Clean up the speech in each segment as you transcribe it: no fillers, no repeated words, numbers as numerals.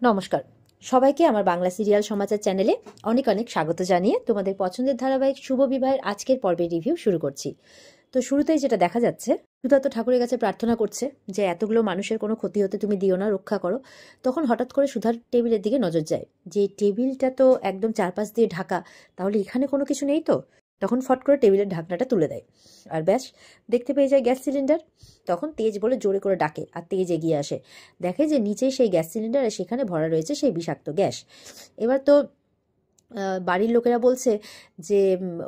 নমস্কার সবাইকে আমার বাংলা সিরিয়াল সমাচার চ্যানেলে অনেক অনেক স্বাগত জানিয়ে তোমাদের পছন্দের ধারাবাহিক শুভ বিবাহের আজকের পর্বের রিভিউ শুরু করছি। তো শুরুতেই যেটা দেখা যাচ্ছে, সুধা তো ঠাকুরের কাছে প্রার্থনা করছে যে এতগুলো মানুষের কোনো ক্ষতি হতে তুমি দিও না, রক্ষা করো। তখন হঠাৎ করে সুধার টেবিলের দিকে নজর যায় যে টেবিলটা তো একদম চারপাশ দিয়ে ঢাকা, তাহলে এখানে কোনো কিছু নেই তো। তখন ফট করে টেবিলের ঢাকনাটা তুলে দেয় আর ব্যাস দেখতে পেয়ে যায় গ্যাস সিলিন্ডার। তখন তেজ বলে জোরে করে ডাকে আর তেজ এগিয়ে আসে, দেখে যে নিচেই সেই গ্যাস সিলিন্ডার আর সেখানে ভরা রয়েছে সেই বিষাক্ত গ্যাস। এবার তো বাড়ির লোকেরা বলছে যে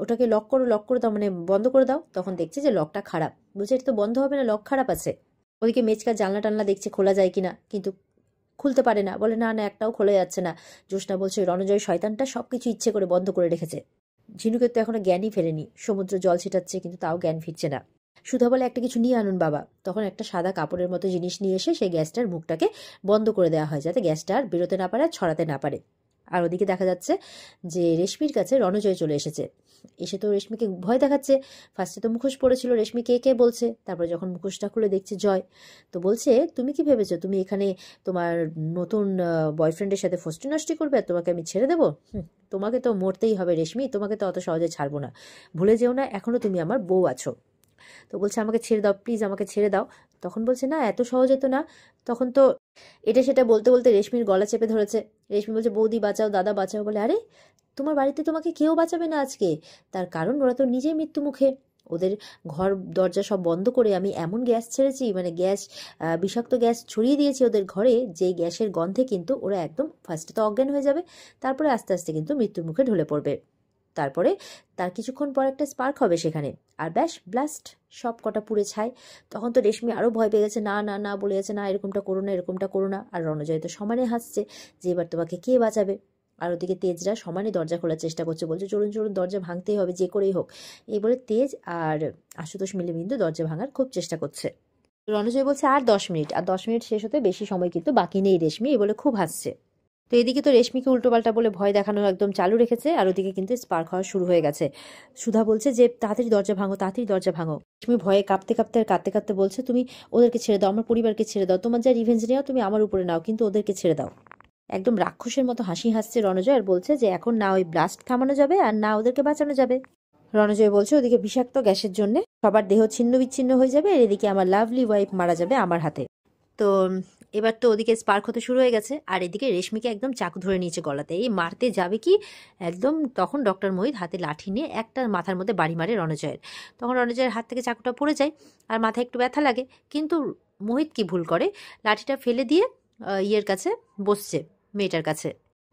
ওটাকে লক করে দাও, মানে বন্ধ করে দাও। তখন দেখছে যে লকটা খারাপ, বলছে এটা তো বন্ধ হবে না, লক খারাপ আছে। ওদিকে মেচকা জানলা টানলা দেখছে খোলা যায় কিনা, কিন্তু খুলতে পারে না, বলে না না একটাও খোলা যাচ্ছে না। জ্যোৎস্না বলছে রণজয় শয়তানটা সবকিছু ইচ্ছে করে বন্ধ করে রেখেছে। ঝিনুকের তো এখনো জ্ঞানই ফেরেনি, সমুদ্র জল ছিটাচ্ছে কিন্তু তাও জ্ঞান ফিরছে না। সুধা বলে একটা কিছু নিয়ে আনুন বাবা। তখন একটা সাদা কাপড়ের মতো জিনিস নিয়ে এসে সেই গ্যাসটার মুখটাকে বন্ধ করে দেওয়া হয়, যাতে গ্যাসটা আর বেরোতে না পারে, ছড়াতে না পারে। আর ওদিকে দেখা যাচ্ছে যে রেশমির কাছে রণজয় চলে এসেছে। এসে তো রেশমিকে ভয় দেখাচ্ছে। ফার্স্টে তো মুখোশ পড়েছিল, রেশমি কে কে বলছে, তারপরে যখন মুখোশটা খুলে দেখছে জয়, তো বলছে তুমি কি ভেবেছো তুমি এখানে তোমার নতুন বয়ফ্রেন্ডের সাথে ফষ্টি নষ্টি করবে আর তোমাকে আমি ছেড়ে দেবো? তোমাকে তো মরতেই হবে রেশমি, তোমাকে তো অত সহজে ছাড়বো না। ভুলে যেও না এখনো তুমি আমার বউ আছো। তো বলছে আমাকে ছেড়ে দাও প্লিজ, আমাকে ছেড়ে দাও। তখন বলছে না এত সহজে তো না। তখন তো এটা সেটা বলতে বলতে রেশমির গলা চেপে ধরেছে। রেশমি বলছে বৌদি বাঁচাও, দাদা বাঁচাও। বলে আরে তোমার বাড়িতে তোমাকে কেউ বাঁচাবে না আজকে, তার কারণ ওরা তো নিজেই মৃত্যু মুখে। ওদের ঘর দরজা সব বন্ধ করে আমি এমন গ্যাস ছেড়েছি, মানে গ্যাস বিষাক্ত গ্যাস ছড়িয়ে দিয়েছি ওদের ঘরে, যে গ্যাসের গন্ধে কিন্তু ওরা একদম ফার্স্টে তো অজ্ঞান হয়ে যাবে, তারপরে আস্তে আস্তে কিন্তু মৃত্যুর মুখে ঢলে পড়বে। তারপরে তার কিছুক্ষণ পর একটা স্পার্ক হবে সেখানে, আর ব্যাস ব্লাস্ট, সব কটা পুড়ে ছাই। তখন তো রেশমি আরো ভয় পেয়ে গেছে, না না না বলে গেছে, না এরকমটা করো না, এরকমটা করো না। আর রণজয় তো সমানে হাসছে যে এবার তোমাকে কে বাঁচাবে। আর ওদিকে তেজরা সমানে দরজা খোলার চেষ্টা করছে, বলছে চলুন চলুন দরজা ভাঙতেই হবে যে করেই হোক। এই বলে তেজ আর আশুতোষ মিলে কিন্তু দরজা ভাঙার খুব চেষ্টা করছে। রণজয় বলছে আর 10 মিনিট, আর 10 মিনিট শেষ হতে বেশি সময় কিন্তু বাকি নেই রেশমি, এই বলে খুব হাসছে। তো এদিকে তো রেশমিকে উল্টোপাল্টা বলে ভয় দেখানো একদম চালু রেখেছে, আর ওদিকে কিন্তু স্পার্ক হওয়া শুরু হয়ে গেছে। সুধা বলছে যে তাড়াতাড়ি দরজা ভাঙো, তাড়াতাড়ি দরজা ভাঙো। রেশমি ভয়ে কাঁপতে কাঁপতে আর কাঁদতে কাঁদতে বলছে তুমি ওদেরকে ছেড়ে দাও, আমার পরিবারকে ছেড়ে দাও, তোমার যা রিভেঞ্জ নেওয়া তুমি আমার উপরে নাও, কিন্তু ওদেরকে ছেড়ে দাও। একদম রাক্ষসের মতো হাসি হাসছে রণজয়, আর বলছে যে এখন না ওই ব্লাস্ট থামানো যাবে আর না ওদেরকে বাঁচানো যাবে। রণজয় বলছে ওদিকে বিষাক্ত গ্যাসের জন্য সবার দেহ ছিন্ন বিচ্ছিন্ন হয়ে যাবে, আর এদিকে আমার লাভলি ওয়াইফ মারা যাবে আমার হাতে। তো এবার তো ওদিকে স্পার্ক হতে শুরু হয়ে গেছে, আর এদিকে রেশমিকে একদম চাকু ধরে নিয়েছে গলাতে, এই মারতে যাবে কি একদম। তখন ডক্টর মোহিত হাতে লাঠি নিয়ে একটা মাথার মধ্যে বাড়ি মারে রণজয়ের। তখন রণজয়ের হাত থেকে চাকুটা পড়ে যায় আর মাথায় একটু ব্যথা লাগে, কিন্তু মোহিত কি ভুল করে, লাঠিটা ফেলে দিয়ে ইয়ের কাছে বসছে, মেয়েটার কাছে,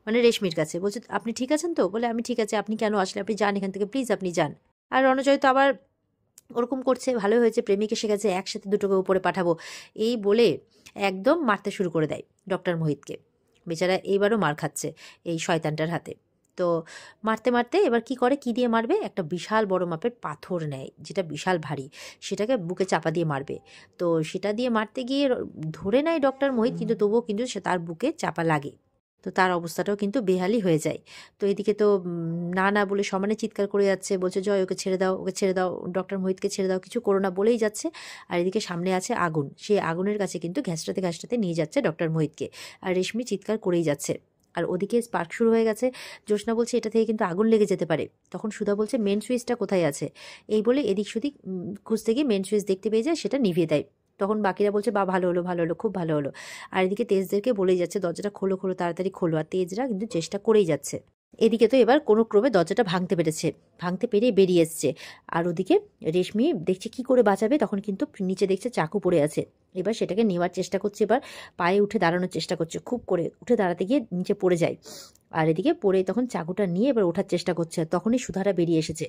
মানে রেশমির কাছে। বলছে আপনি ঠিক আছেন তো? বলে আমি ঠিক আছে, আপনি কেন আসলে, আপনি যান এখান থেকে প্লিজ, আপনি যান। আর রণজয় তো আবার ওরকম করছে, ভালো হয়েছে প্রেমিক এসে গেছে, একসাথে দুটোকে উপরে পাঠাবো, এই বলে একদম মারতে শুরু করে দেয় ডক্টর মোহিতকে। বেচারা এইবারও মার খাচ্ছে এই শয়তানটার হাতে। তো মারতে মারতে এবার কি করে, কি দিয়ে মারবে, একটা বিশাল বড় মাপের পাথর নেয় যেটা বিশাল ভারী, সেটাকে বুকে চাপা দিয়ে মারবে। তো সেটা দিয়ে মারতে গিয়ে ধরে নেয় ডক্টর মোহিত, কিন্তু তবুও কিন্তু সে তার বুকে চাপা লাগে। তো তার অবস্থাটাও কিন্তু বেহালি হয়ে যায়। তো এদিকে তো না না বলে সমানে চিৎকার করে যাচ্ছে, বলছে জয় ওকে ছেড়ে দাও, ওকে ছেড়ে দাও, ডক্টর মোহিতকে ছেড়ে দাও, কিছু করো না বলেই যাচ্ছে। আর এদিকে সামনে আছে আগুন, সেই আগুনের কাছে কিন্তু ঘ্যাসটাতে ঘ্যাসটাতে নিয়ে যাচ্ছে ডক্টর মোহিতকে, আর রেশমি চিৎকার করেই যাচ্ছে। আর ওদিকে স্পার্ক শুরু হয়ে গেছে। জ্যোৎস্না বলছে এটা থেকে কিন্তু আগুন লেগে যেতে পারে। তখন সুধা বলছে মেন সুইচটা কোথায় আছে, এই বলে এদিক সেদিক খুঁজতে গিয়ে মেন সুইচ দেখতে পেয়ে যায়, সেটা নিভিয়ে দেয়। তখন বাকিরা বলছে বা ভালো হলো ভালো হলো, খুব ভালো হলো। আর এদিকে তেজদেরকে বলেই যাচ্ছে দরজাটা খোলো খোলো তাড়াতাড়ি খোলো, আর তেজরা কিন্তু চেষ্টা করেই যাচ্ছে। এদিকে তো এবার কোনো ক্রমে দরজাটা ভাঙতে পেরেছে, ভাঙতে পেরে বেরিয়ে এসছে। আর ওদিকে রেশমি দেখছে কি করে বাঁচাবে, তখন কিন্তু নিচে দেখছে চাকু পড়ে আছে। এবার সেটাকে নেওয়ার চেষ্টা করছে, এবার পায়ে উঠে দাঁড়ানোর চেষ্টা করছে, খুব করে উঠে দাঁড়াতে গিয়ে নিচে পড়ে যায়। আর এদিকে পড়ে তখন চাকুটা নিয়ে এবার ওঠার চেষ্টা করছে, তখনই সুধারা বেরিয়ে এসেছে।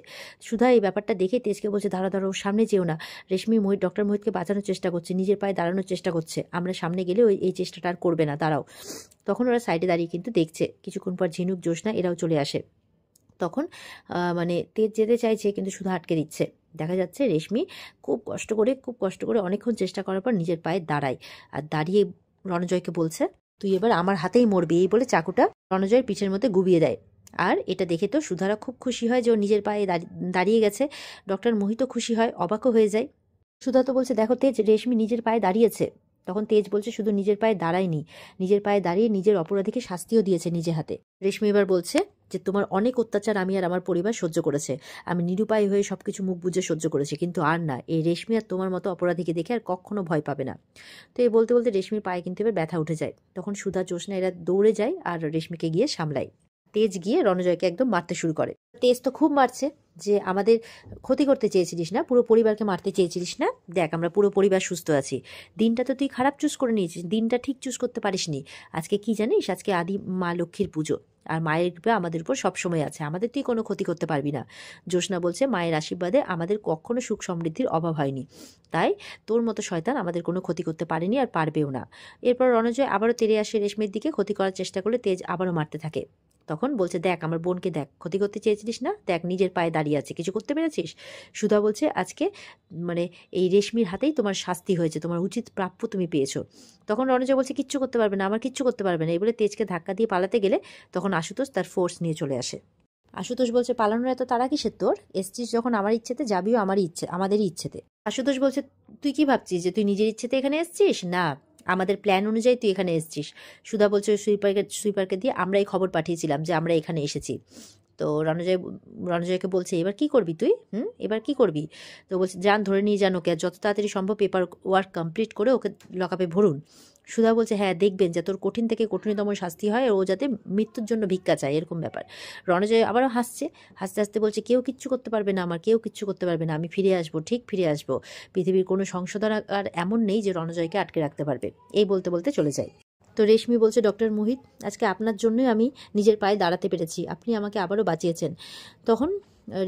সুধা এই ব্যাপারটা দেখে তেজকে বলছে দাঁড়া দাঁড়া, ওর সামনে যেও না। রেশমি ডক্টর মোহিতকে বাঁচানোর চেষ্টা করছে, নিজের পায়ে দাঁড়ানোর চেষ্টা করছে, আমরা সামনে গেলে এই চেষ্টাটা আর করবে না, দাঁড়াও। তখন ওরা সাইডে দাঁড়িয়ে কিন্তু দেখছে। কিছুক্ষণ পর ঝিনুক জ্যোৎস্না এরাও চলে আসে। তখন মানে তেজ যেতে চাইছে কিন্তু সুধা আটকে দিচ্ছে। দেখা যাচ্ছে রেশমি খুব কষ্ট করে অনেকক্ষণ চেষ্টা করার পর নিজের পায়ে দাঁড়ায়, আর দাঁড়িয়ে রণজয়কে বলছে তুই এবার আমার হাতেই মরবি, এই বলে চাকুটা রণজয়ের পিঠের মধ্যে গুবিয়ে দেয়। আর এটা দেখে তো সুধারা খুব খুশি হয় যে ও নিজের পায়ে দাঁড়িয়ে গেছে। ডক্টর মোহিতও খুশি হয়, অবাকও হয়ে যায়। সুধা তো বলছে দেখো তেজ, রেশমি নিজের পায়ে দাঁড়িয়েছে। তখন তেজ বলছে শুধু নিজের পায়ে দাঁড়ায়নি, নিজের পায়ে দাঁড়িয়ে নিজের অপরাধীকে শাস্তিও দিয়েছে নিজে হাতে। রেশমি এবার বলছে যে তোমার অনেক অত্যাচার আমি আর আমার পরিবার সহ্য করেছে, আমি নিরুপায় হয়ে সবকিছু মুখ বুজে সহ্য করেছি, কিন্তু আর না, এই রেশমি আর তোমার মতো অপরাধীকে দেখে আর কখনো ভয় পাবে না। তো এই বলতে বলতে রেশমির পায়ে কিন্তু এবার ব্যথা উঠে যায়। তখন সুধা, জ্যোৎস্না এরা দৌড়ে যায় আর রেশমিকে গিয়ে সামলায়। তেজ গিয়ে রণজয়কে একদম মারতে শুরু করে। তেজ তো খুব মারছে যে আমাদের ক্ষতি করতে চেয়েছিলিস না, পুরো পরিবারকে মারতে চেয়েছিলিস না, দেখ আমরা পুরো পরিবার সুস্থ আছি। দিনটা তো তুই খারাপ চুজ করে নিয়েছিস, দিনটা ঠিক চুজ করতে পারিসনি। আজকে কি জানিস, আজকে আদি মা লক্ষ্মীর পুজো, আর মায়ের কৃপা আমাদের উপর সবসময় আছে, আমাদের তুই কোনো ক্ষতি করতে পারবি না। জ্যোৎস্না বলছে মায়ের আশীর্বাদে আমাদের কখনো সুখ সমৃদ্ধির অভাব হয়নি, তাই তোর মতো শয়তান আমাদের কোনো ক্ষতি করতে পারেনি আর পারবেও না। এরপর রণজয় আবারও তেড়ে আসে রেশমির দিকে, ক্ষতি করার চেষ্টা করলে তেজ আবারও মারতে থাকে। তখন বলছে দেখ আমার বোনকে দেখ, ক্ষতি করতে চেয়েছিলিস না, দেখ নিজের পায়ে দাঁড়িয়ে আছে, কিছু করতে পেরেছিস। সুধা বলছে আজকে মানে এই রেশমির হাতেই তোমার শাস্তি হয়েছে, তোমার উচিত প্রাপ্য তুমি পেয়েছো। তখন রণজয় বলছে কিচ্ছু করতে পারবে না, আমার কিচ্ছু করতে পারবে না, এই বলে তেজকে ধাক্কা দিয়ে পালাতে গেলে তখন আশুতোষ তার ফোর্স নিয়ে চলে আসে। আশুতোষ বলছে পালানোর এত তারা কিসের তোর, এসছিস যখন আমার ইচ্ছেতে যাবিও আমারই ইচ্ছে, আমাদেরই ইচ্ছেতে। আশুতোষ বলছে তুই কি ভাবছিস যে তুই নিজের ইচ্ছেতে এখানে এসছিস, না আমাদের প্ল্যান অনুযায়ী তুই এখানে এসেছিস। সুধা বলছে সুইপারকে দিয়ে আমরা এই খবর পাঠিয়েছিলাম যে আমরা এখানে এসেছি। তো রণজয়কে বলছে এবার কি করবি তুই, এবার কি করবি। তো বলছে যান ধরে নিয়ে যান ওকে, আর যত তাড়াতাড়ি সম্ভব পেপার ওয়ার্ক কমপ্লিট করে ওকে লকআপে ভরুন। সুধা বলছে হ্যাঁ দেখবেন যে তোর কঠিন থেকে কঠিনতম শাস্তি হয়, ও যাতে মৃত্যুর জন্য ভিক্ষা চায়, এরকম ব্যাপার। রণজয় আবারও হাসছে, হাসতে হাসতে বলছে কেউ কিচ্ছু করতে পারবে না, আমার কেউ কিচ্ছু করতে পারবে না, আমি ফিরে আসবো, ঠিক ফিরে আসবো। পৃথিবীর কোনো সংশোধন আর এমন নেই যে রণজয়কে আটকে রাখতে পারবে। এই বলতে বলতে চলে যায়। তো রেশমি বলছে ডক্টর মোহিত আজকে আপনার জন্যই আমি নিজের পায়ে দাঁড়াতে পেরেছি, আপনি আমাকে আবারও বাঁচিয়েছেন। তখন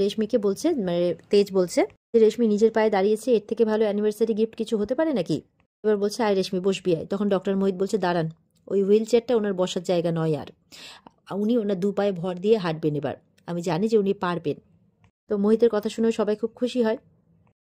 রেশমিকে বলছে মানে তেজ বলছে যে রেশমি নিজের পায়ে দাঁড়িয়েছে, এর থেকে ভালো অ্যানিভার্সারি গিফট কিছু হতে পারে নাকি। এবার বলছে আয় রেশমি বসবি আয়। তখন ডক্টর মোহিত বলছে দাঁড়ান, ওই হুইল চেয়ারটা ওনার বসার জায়গা নয়, আর উনি ওনার দু পায়ে ভর দিয়ে হাঁটবেন, এবার আমি জানি যে উনি পারবেন। তো মোহিতের কথা শুনে সবাই খুব খুশি হয়।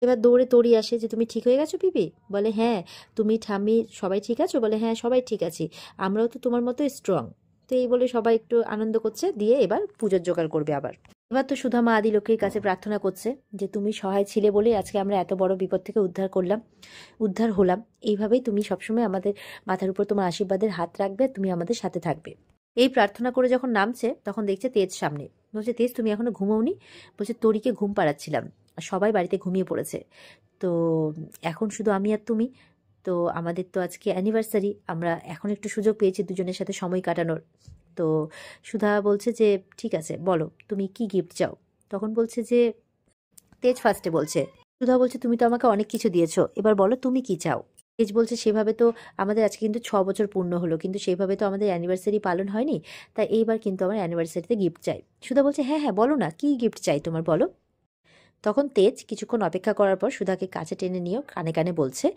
এবার দৌড়ে তড়ি আসে যে তুমি ঠিক হয়ে গেছো পিপি, বলে হ্যাঁ। তুমি ঠাম্মি সবাই ঠিক আছো, বলে হ্যাঁ সবাই ঠিক আছি, আমরাও তো তোমার মতো স্ট্রং। তো এই বলে সবাই একটু আনন্দ করছে, দিয়ে এবার পুজোর জোগাড় করবে আবার। এবার তো সুধা মা আদি লক্ষ্মীর কাছে প্রার্থনা করছে যে তুমি সহায় ছিলে বলে আজকে আমরা এত বড় বিপদ থেকে উদ্ধার হলাম, এইভাবেই তুমি সবসময় আমাদের মাথার উপর তোমার আশীর্বাদের হাত রাখবে, তুমি আমাদের সাথে থাকবে। এই প্রার্থনা করে যখন নামছে তখন দেখছে তেজ সামনে। বলছে তেজ তুমি এখনো ঘুমোওনি, বলছে তোরিকে ঘুম পাড়াচ্ছিলাম, সবাই বাড়িতে ঘুমিয়ে পড়েছে, তো এখন শুধু আমি আর তুমি, তো আমাদের তো আজকে অ্যানিভার্সারি, আমরা এখন একটু সুযোগ পেয়েছি দুজনের সাথে সময় কাটানোর। তো সুধা বলছে যে ঠিক আছে বলো তুমি কি গিফট চাও। তখন বলছে যে তেজ ফার্স্টে বলছে। সুধা বলছে তুমি তো আমাকে অনেক কিছু দিয়েছো, এবার বলো তুমি কি চাও। তেজ বলছে সেভাবে তো আমাদের আজকে কিন্তু 6 বছর পূর্ণ হলো, কিন্তু সেভাবে তো আমাদের অ্যানিভার্সারি পালন হয়নি, তাই এইবার কিন্তু আমার অ্যানিভার্সারিতে গিফট চাই। সুধা বলছে হ্যাঁ হ্যাঁ বলো না কি গিফট চাই তোমার, বলো। তখন তেজ কিছুক্ষণ অপেক্ষা করার পর সুধাকে কাছে টেনে নিয়েও কানে কানে বলছে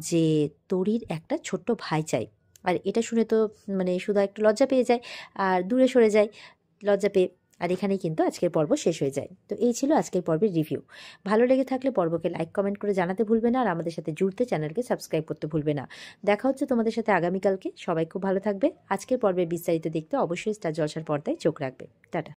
যে তোরির একটা ছোট্ট ভাই চাই। আর এটা শুনে তো মানে সুধা একটু লজ্জা পেয়ে যায় আর দূরে সরে যায় লজ্জা পেয়ে। আর এখানেই কিন্তু আজকের পর্ব শেষ হয়ে যায়। তো এই ছিল আজকের পর্বের রিভিউ। ভালো লেগে থাকলে পর্বকে লাইক কমেন্ট করে জানাতে ভুলবে না, আর আমাদের সাথে জুড়তে চ্যানেলকে সাবস্ক্রাইব করতে ভুলবে না। দেখা হচ্ছে তোমাদের সাথে আগামীকালকে। সবাই খুব ভালো থাকবে। আজকের পর্বের বিস্তারিত দেখতে অবশ্যই স্টার জলসার পর্দায় চোখ রাখবে। টাটা।